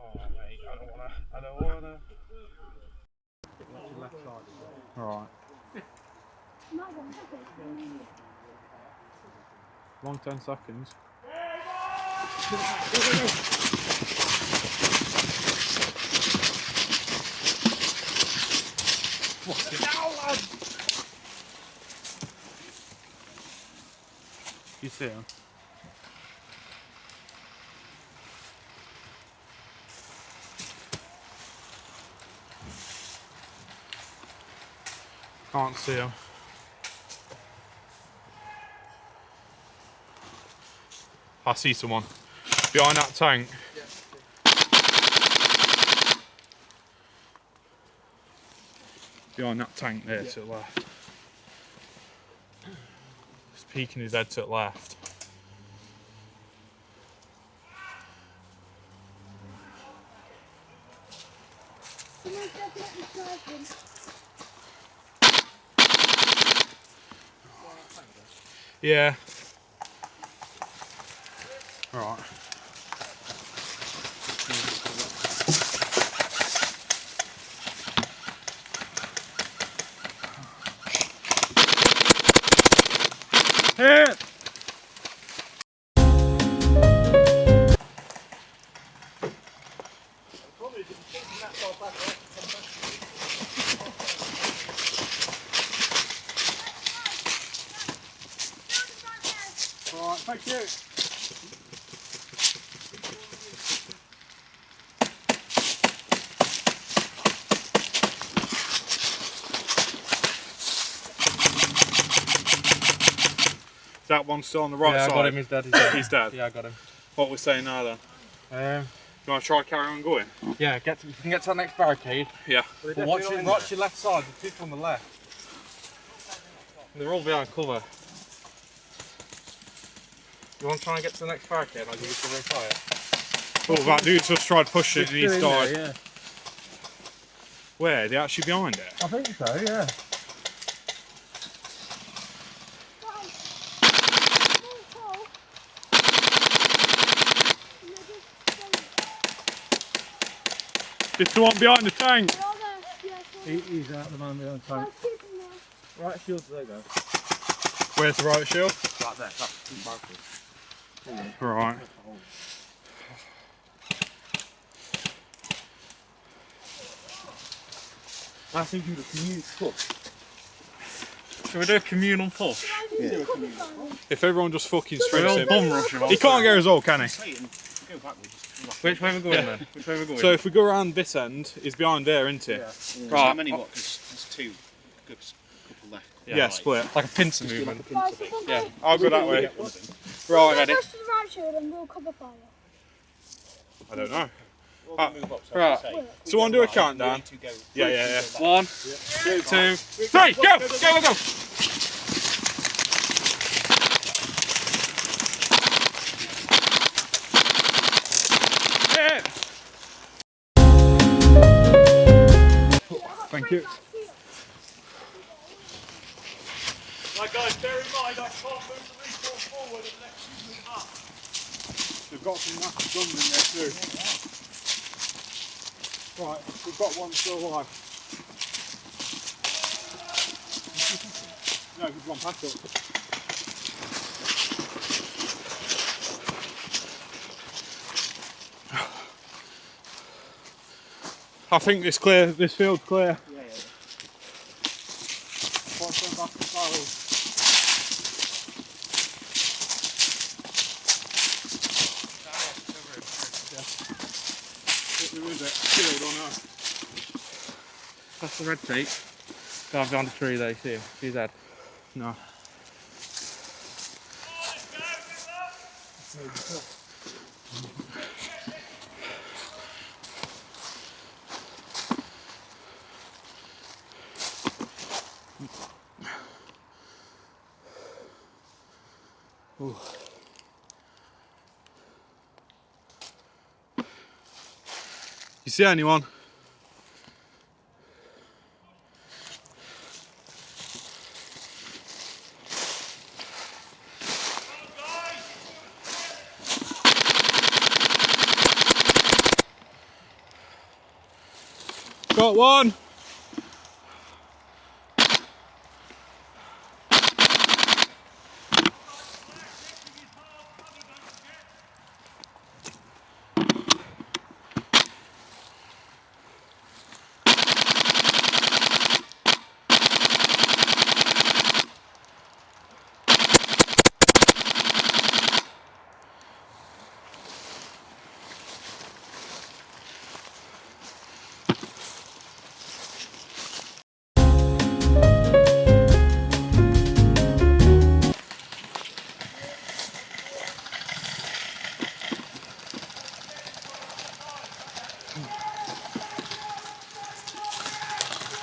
Oh mate, I don't wanna. Alright. Long 10 seconds. You see him? Can't see him. I see someone behind that tank. Behind that tank there to the left. He's peeking his head to the left. Yeah. Right. Hit! Alright, thank you. That one's still on the right side? I got him, he's dead. He's dead. He's dead? Yeah, I got him. What we're saying now then? You want to try carry on going? Yeah, you can get to that next barricade. Yeah. But watch your left side, the people on the left. They're all behind cover. You want to try and get to the next barricade? I'll give you cover and fire. Oh, that dude just tried pushing and he's died. There, yeah. Where? They're actually behind it? I think so, yeah. There's the one behind the tank. He's out the man behind the tank. Right shield, there you go. Where's the right shield? Right there, that's Right. I think you do a communal push. Shall we do a communal push? Yeah. If everyone just fucking sprints him. Bum rush him. He can't get us all, can he? Go backwards. Which way are we going then? Which way are we going? So if we go around this end, he's behind there, isn't he? Yeah. Right. How many what? There's two. Good couple left. Yeah, split. Like a pincer movement. Yeah, I'll go that way. Right, ready? Push to the right shield and we'll cover fire. I don't know. Right. Someone do a countdown. Yeah. 1, 2, 3, go! Go! Yeah. Thank you. Right guys, bear in mind I can't move the recoil forward unless you move up. They've got some massive guns in there too. Right, we've got one still alive. No, we've gone past up. I think this field's clear. Yeah. Watch them back to barrel. Killed or not? That's the red tape. Down behind the tree there, you see him? See his head? No. Ooh. You see anyone? Got one.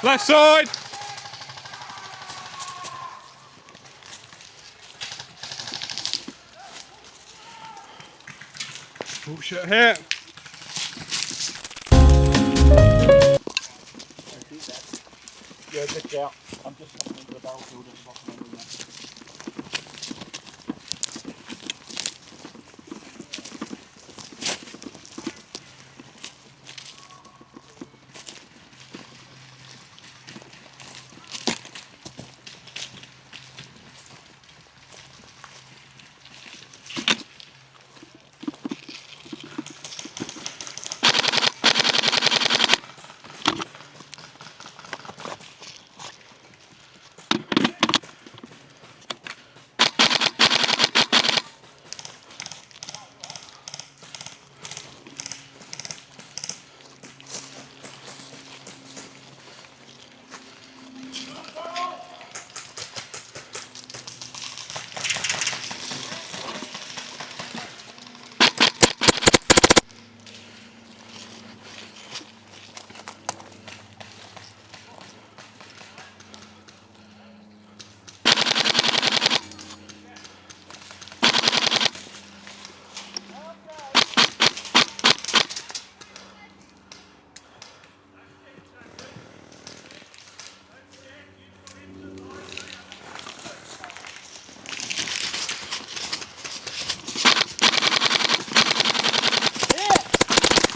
Left side. Oh shit, hit. Yeah, good shout. I'm just coming into the battlefield at the bottom end of that.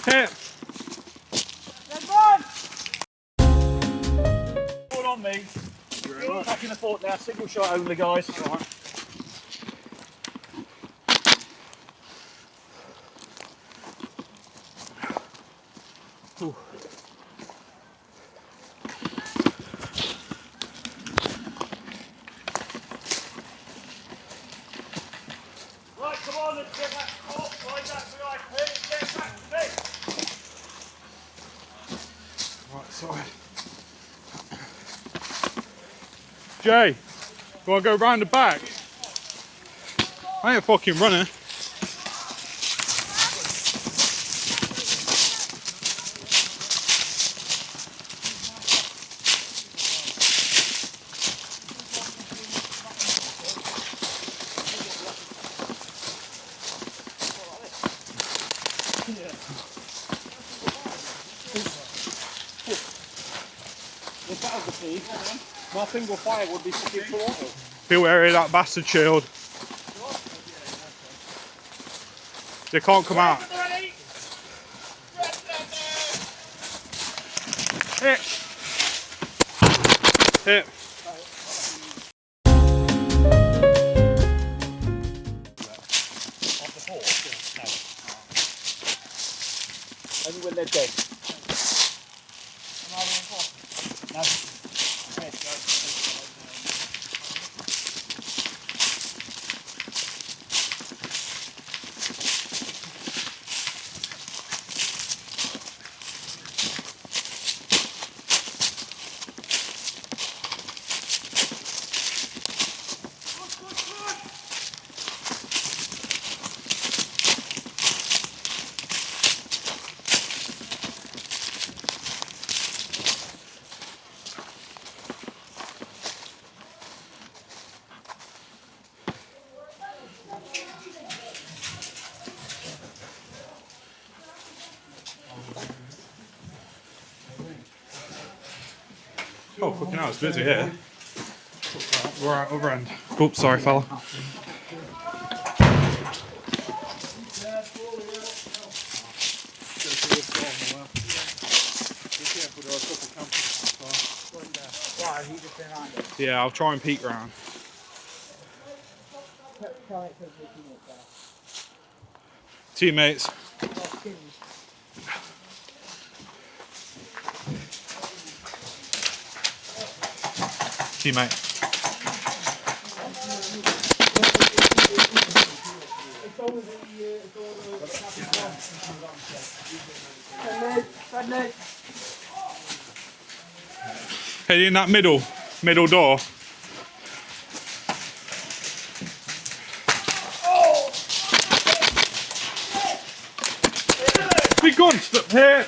Hit. Fall on me. Back in the fort now, single shot only, guys. All right. Ooh. Right, come on, let's get that fort. Right, that's right. Get back to me. Right side. Jay, do I go round the back? I ain't fucking running. If that was the key, my single fire would be fucking full auto. Be wary of that bastard shield. They can't come out. Hit. Hit. Off the fort? No. Only when they're dead. No. Oh, fucking hell, it's busy here. We're at other end. Oops, sorry, fella. Has he just been around it? Yeah, I'll try and peek round. Tell it to the teammates there. Teammates. Oh, Timmy. Teammate. Hey, in that middle door. Be gone, stop here.